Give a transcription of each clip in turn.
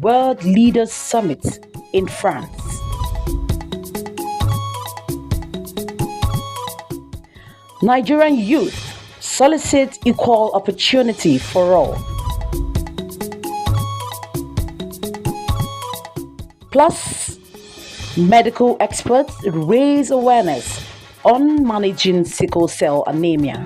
World Leaders Summit in France. Nigerian youth solicit equal opportunity for all. Plus, medical experts raise awareness on managing sickle cell anemia.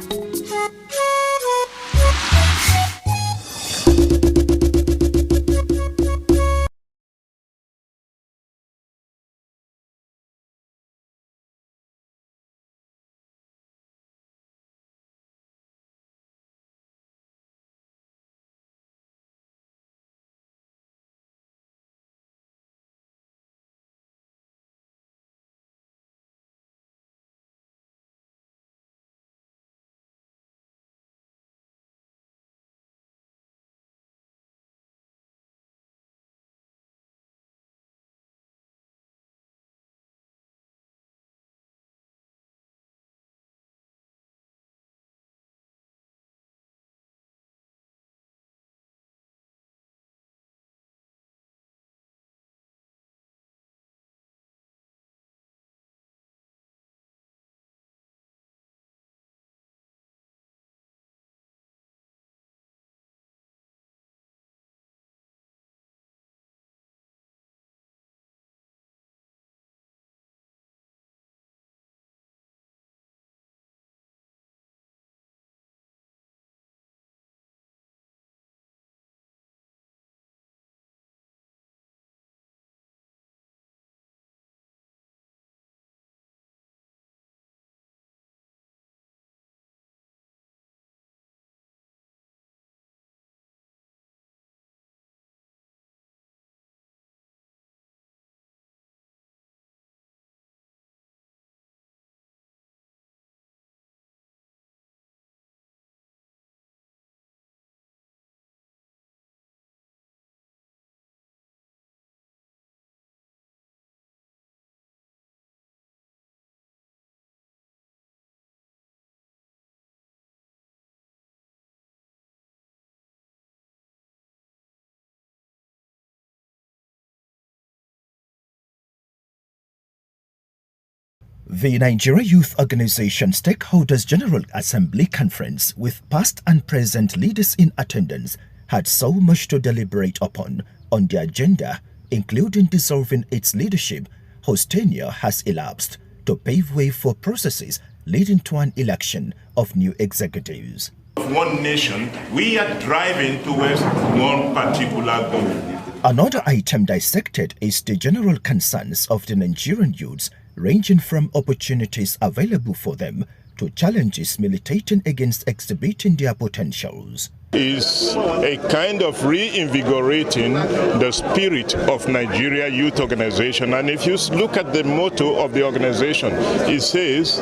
The Nigeria Youth Organization Stakeholders General Assembly Conference, with past and present leaders in attendance, had so much to deliberate upon on the agenda, including dissolving its leadership, whose tenure has elapsed, to pave way for processes leading to an election of new executives. One nation, we are driving towards one particular goal. Another item dissected is the general concerns of the Nigerian youths, ranging from opportunities available for them to challenges militating against exhibiting their potentials. Is a kind of reinvigorating the spirit of Nigeria Youth Organization. And if you look at the motto of the organization, it says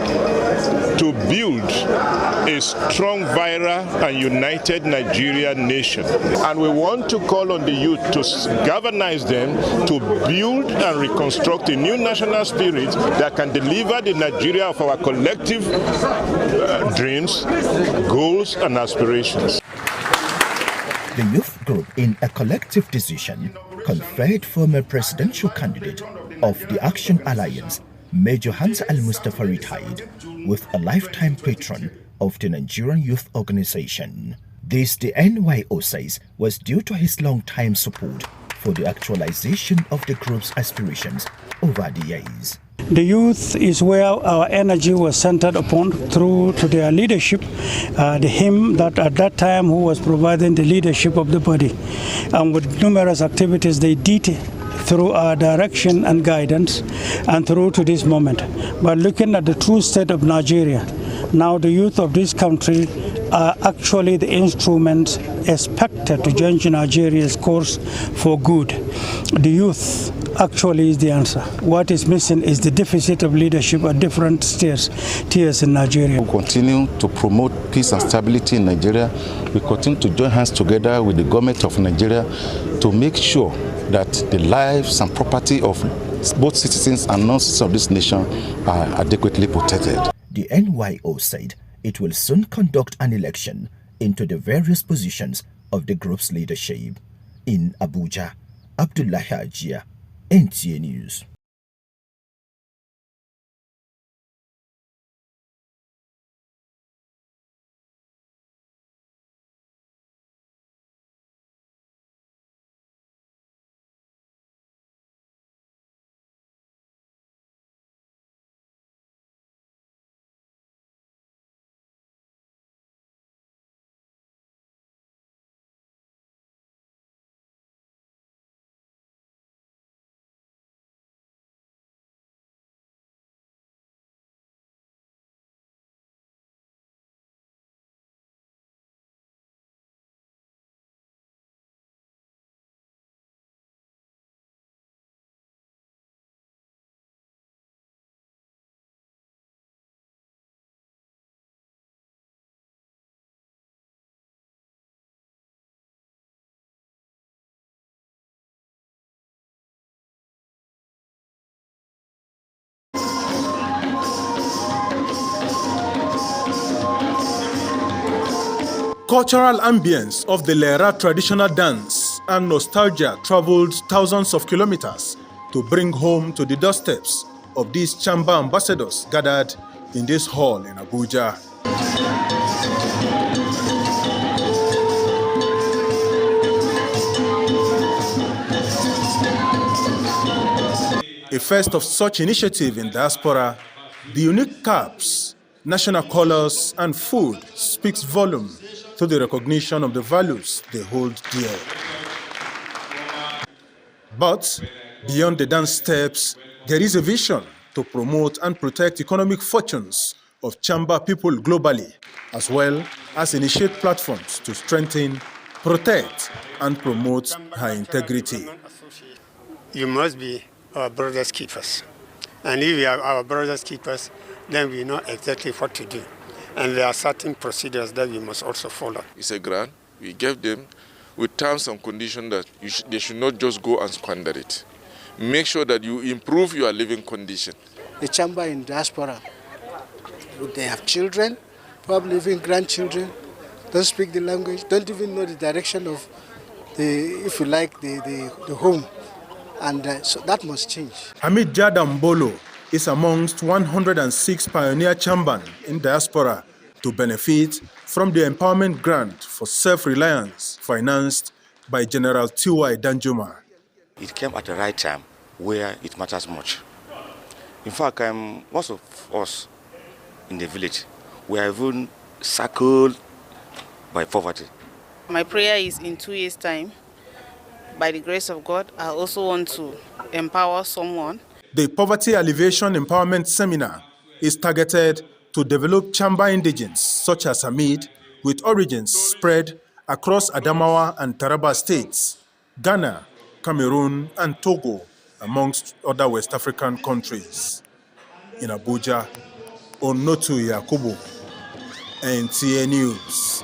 to build a strong, viral and united Nigeria nation. And we want to call on the youth to galvanize them to build and reconstruct a new national spirit that can deliver the Nigeria of our collective dreams, goals and aspirations. The youth group, in a collective decision, conferred former presidential candidate of the Action Alliance, Major Hamza Al-Mustafa retired, with a lifetime patron of the Nigerian Youth Organization. This, the NYO says, was due to his long-time support for the actualization of the group's aspirations over the years. The youth is where our energy was centered upon through to their leadership, him that at that time who was providing the leadership of the body, and with numerous activities they did through our direction and guidance and through to this moment. But looking at the true state of Nigeria, now the youth of this country are actually the instruments expected to change Nigeria's course for good. The youth actually is the answer. What is missing is the deficit of leadership at different tiers in Nigeria. We continue to promote peace and stability in Nigeria. We continue to join hands together with the government of Nigeria to make sure that the lives and property of both citizens and non-citizens of this nation are adequately protected. The NYO said it will soon conduct an election into the various positions of the group's leadership. In Abuja, Abdullahi Ajia, NTA News. Cultural ambience of the Lera traditional dance and nostalgia traveled thousands of kilometers to bring home to the doorsteps of these chamber ambassadors gathered in this hall in Abuja. A first of such initiative in diaspora, the unique caps, national colors, and food speaks volume to the recognition of the values they hold dear. But beyond the dance steps, there is a vision to promote and protect economic fortunes of Chamba people globally, as well as initiate platforms to strengthen, protect, and promote her integrity. You must be our brothers' keepers. And if we are our brothers' keepers, then we know exactly what to do. And there are certain procedures that we must also follow. It's a grant. We gave them with terms and conditions that they should not just go and squander it. Make sure that you improve your living condition. The chamber in diaspora, they have children, probably even grandchildren, don't speak the language, don't even know the direction of if you like, the home. And so that must change. Hamid Jadambolo is amongst 106 pioneer chamban in diaspora to benefit from the empowerment grant for self-reliance financed by General T.Y. Danjuma. It came at the right time where it matters much. In fact, most of us in the village were even circled by poverty. My prayer is in 2 years' time, by the grace of God, I also want to empower someone. The Poverty Alleviation Empowerment Seminar is targeted to develop Chamba indigents such as Hamid with origins spread across Adamawa and Taraba states, Ghana, Cameroon, and Togo, amongst other West African countries. In Abuja, Onotu Yakubu, NTA News.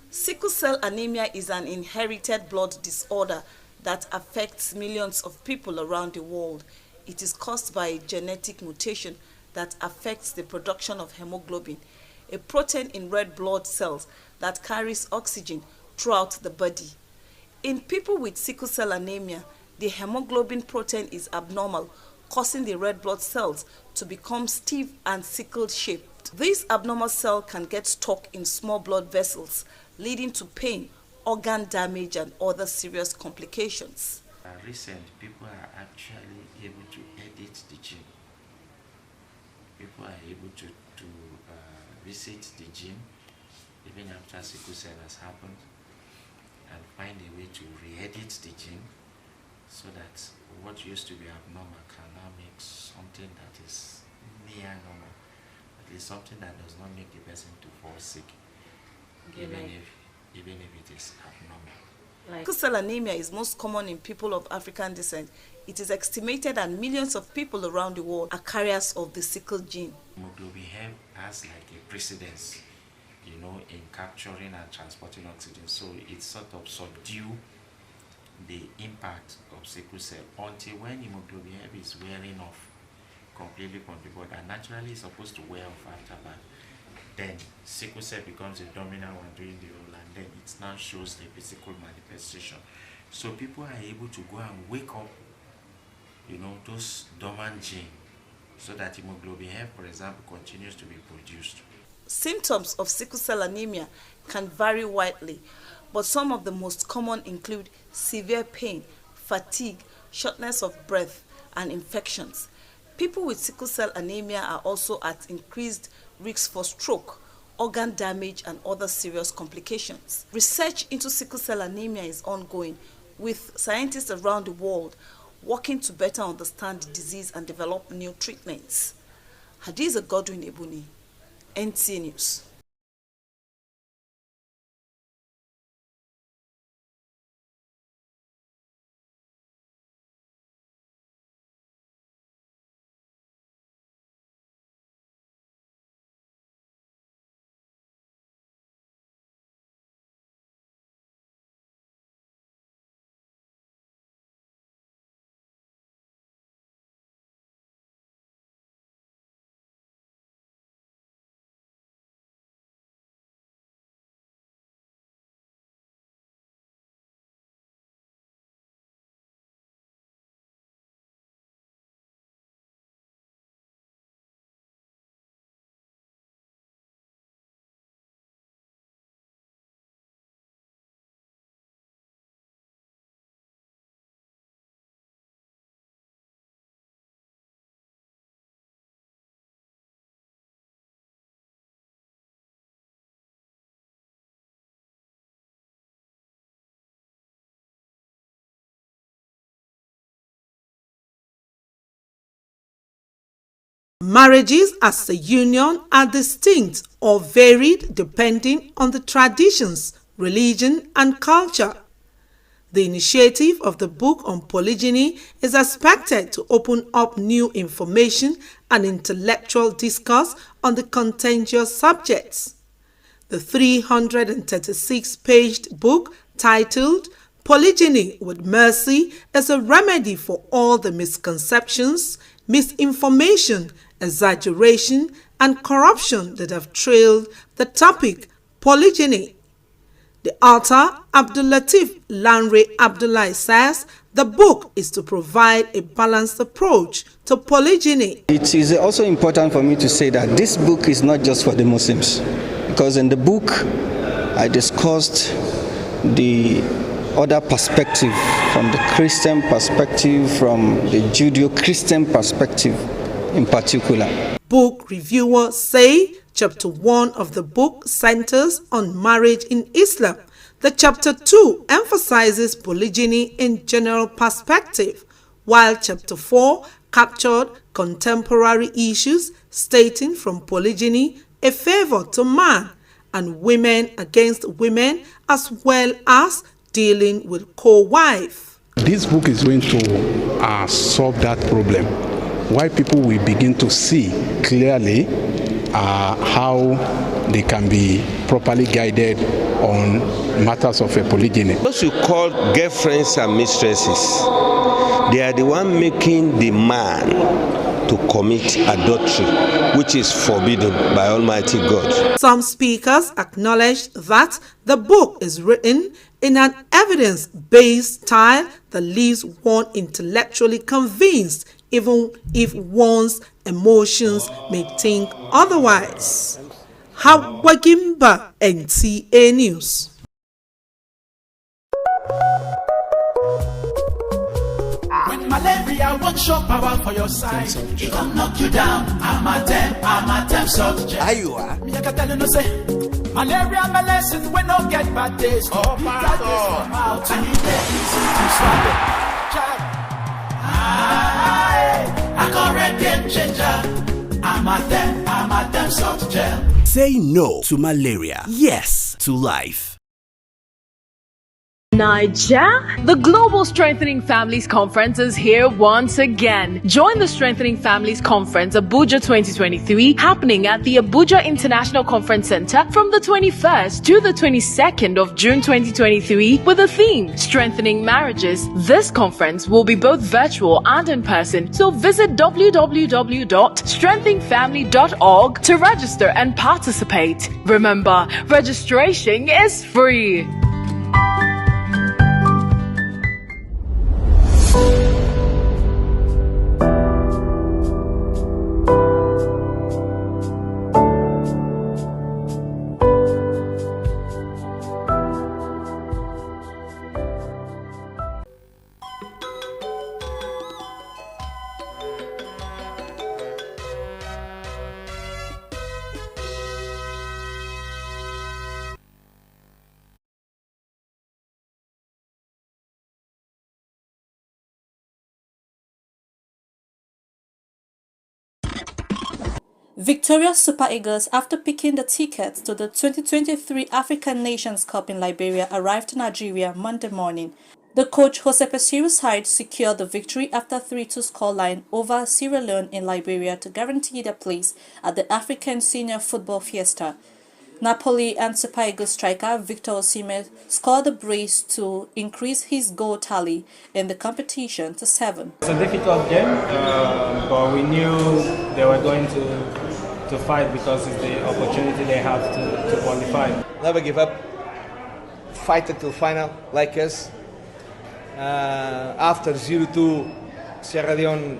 Sickle cell anemia is an inherited blood disorder that affects millions of people around the world. It is caused by a genetic mutation that affects the production of hemoglobin, a protein in red blood cells that carries oxygen throughout the body. In people with sickle cell anemia, the hemoglobin protein is abnormal, causing the red blood cells to become stiff and sickle-shaped. This abnormal cell can get stuck in small blood vessels, leading to pain, organ damage, and other serious complications. Recent, people are actually able to edit the gene. People are able to visit the gene even after sickle cell has happened and find a way to re-edit the gene so that what used to be abnormal can now make something that is near normal, at least something that does not make the person to fall sick, even if it is abnormal. Sickle cell anemia is most common in people of African descent. It is estimated that millions of people around the world are carriers of the sickle gene. Hemoglobin has like a precedence in capturing and transporting oxygen. So it sort of subdue the impact of sickle cell until when hemoglobin F is wearing off completely from the body, and naturally it's supposed to wear off after that. Then sickle cell becomes a dominant one during the role, and then it now shows the physical manifestation. So people are able to go and wake up, those dormant genes, so that hemoglobin F, for example, continues to be produced. Symptoms of sickle cell anemia can vary widely, but some of the most common include severe pain, fatigue, shortness of breath, and infections. People with sickle cell anemia are also at increased risk for stroke, organ damage, and other serious complications. Research into sickle cell anemia is ongoing, with scientists around the world working to better understand the disease and develop new treatments. Hadiza Godwin Ebuni, NTA News. Marriages as a union are distinct or varied depending on the traditions, religion, and culture. The initiative of the book on polygyny is expected to open up new information and intellectual discourse on the contentious subjects. The 336-page book titled Polygyny with Mercy is a remedy for all the misconceptions, misinformation, exaggeration, and corruption that have trailed the topic polygyny. The author, Abdulatif Lanre Abdullahi, says the book is to provide a balanced approach to polygyny. It is also important for me to say that this book is not just for the Muslims, because in the book I discussed the other perspective, from the Christian perspective, from the Judeo-Christian perspective in particular. Book reviewers say Chapter 1 of the book centers on marriage in Islam. The Chapter 2 emphasizes polygyny in general perspective, while Chapter 4 captured contemporary issues, stating from polygyny a favor to man and women against women, as well as dealing with co-wife. This book is going to solve that problem, why people will begin to see clearly how they can be properly guided on matters of a polygyny. Those you call girlfriends and mistresses, they are the one making the man to commit adultery, which is forbidden by Almighty God. Some speakers acknowledged that the book is written in an evidence-based style that leaves one intellectually convinced, even if one's emotions may think otherwise. Hawagimba, NTA News. When malaria won't show power for your side, it can knock you down. I'm a them salt gel. Ayua. Me I can tell you no say. Malaria medicine when no get bad days. Oh, bad days from out and it easy to swallow. I got red game changer. I'm a them salt gel. Say no to malaria. Yes to life. Niger? The Global Strengthening Families Conference is here once again. Join the Strengthening Families Conference Abuja 2023 happening at the Abuja International Conference Center from the 21st to the 22nd of June 2023 with the theme Strengthening Marriages. This conference will be both virtual and in person, so visit www.strengtheningfamily.org to register and participate. Remember, registration is free. Victorious Super Eagles, after picking the tickets to the 2023 African Nations Cup in Liberia, arrived to Nigeria Monday morning. The coach Jose Pesir's side secured the victory after 3-2 scoreline over Sierra Leone in Liberia to guarantee their place at the African Senior Football Fiesta. Napoli and Super Eagles striker Victor Osimhen scored the brace to increase his goal tally in the competition to 7. It's a difficult game, but we knew they were going to fight because it's the opportunity they have to qualify. Never give up, fight until final like us. After 0-2, Sierra Leone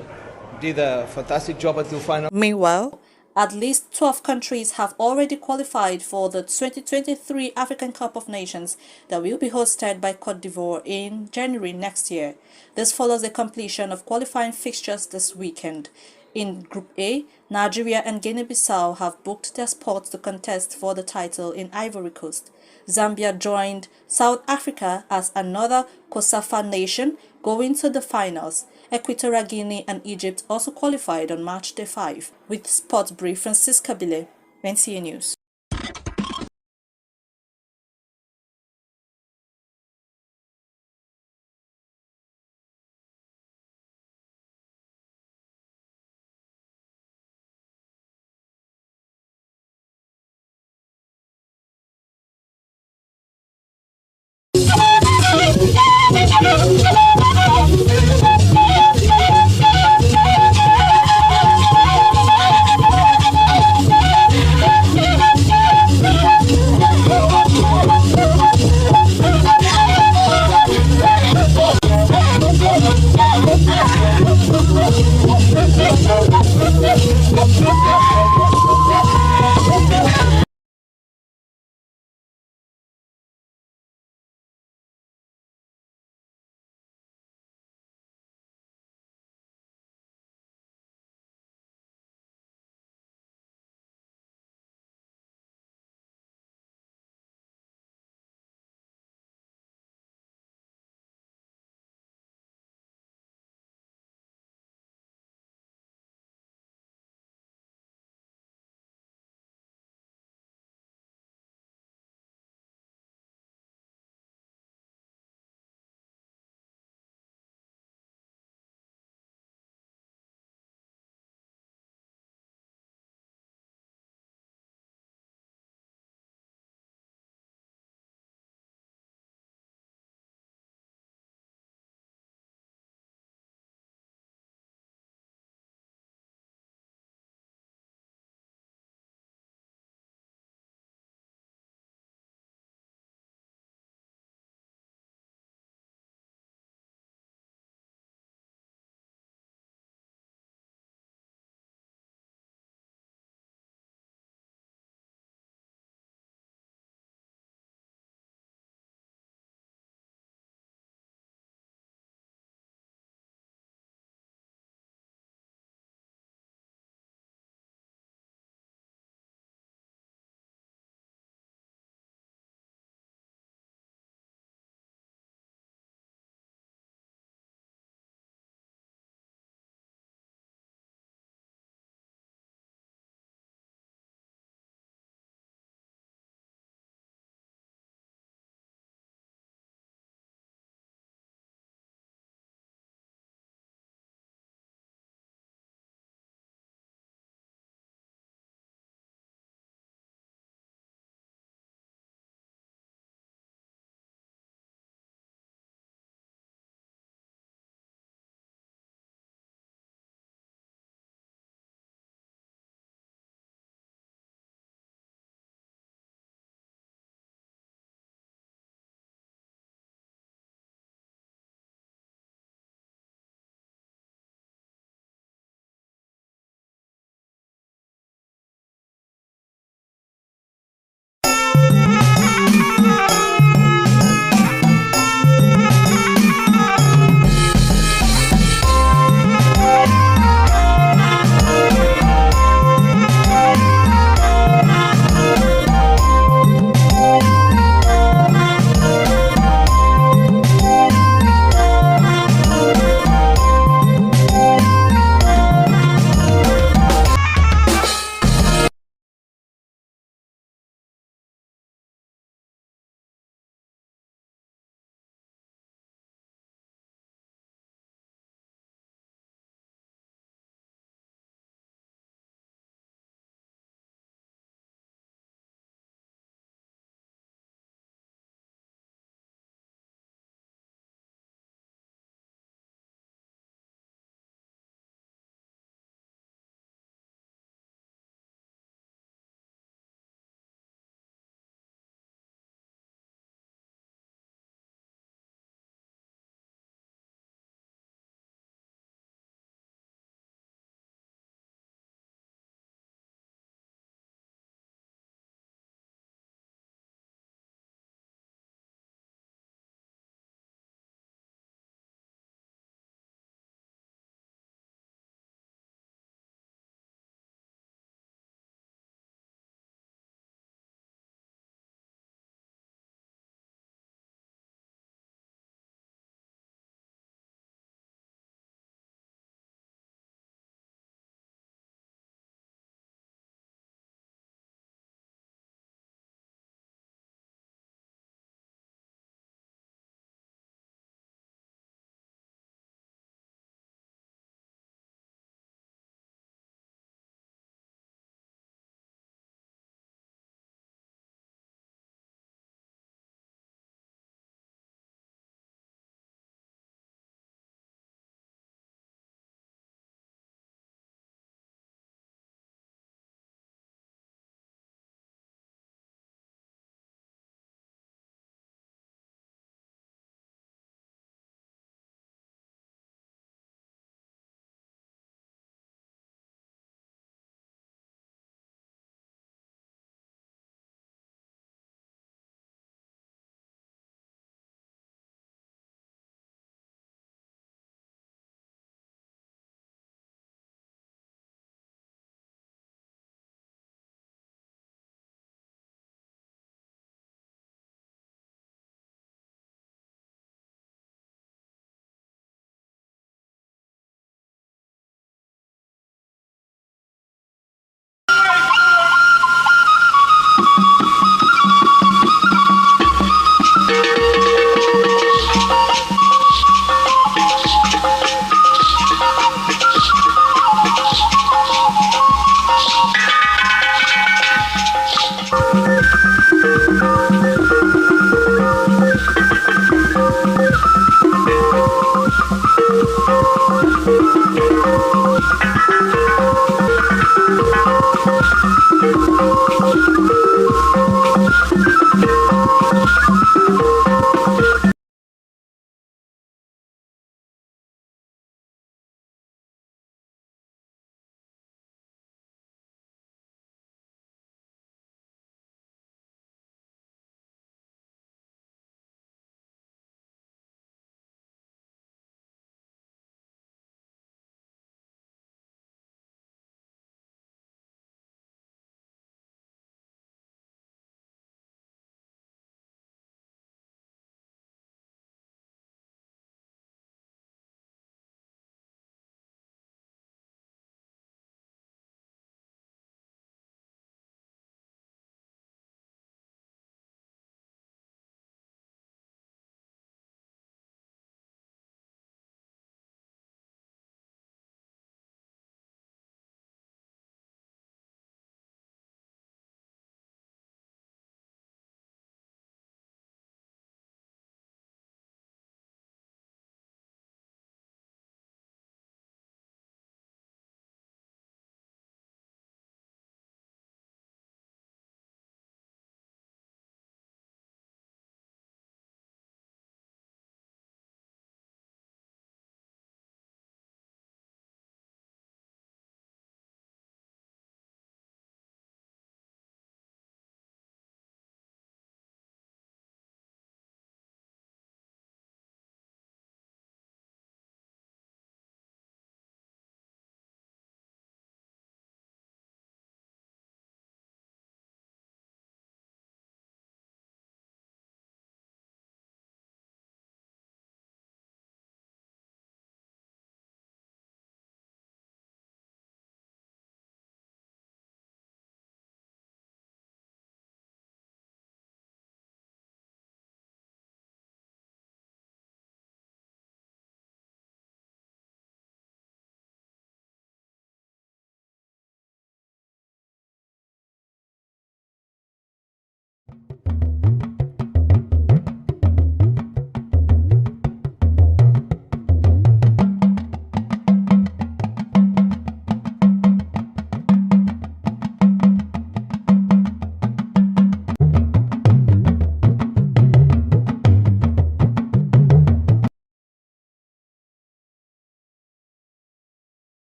did a fantastic job until final. Meanwhile, at least 12 countries have already qualified for the 2023 African Cup of Nations that will be hosted by Côte d'Ivoire in January next year. This follows the completion of qualifying fixtures this weekend. In Group A, Nigeria and Guinea-Bissau have booked their spots to contest for the title in Ivory Coast. Zambia joined South Africa as another COSAFA nation going to the finals. Equatorial Guinea and Egypt also qualified on March Day 5. With Sports Brief, Francisca Bile, NTA News.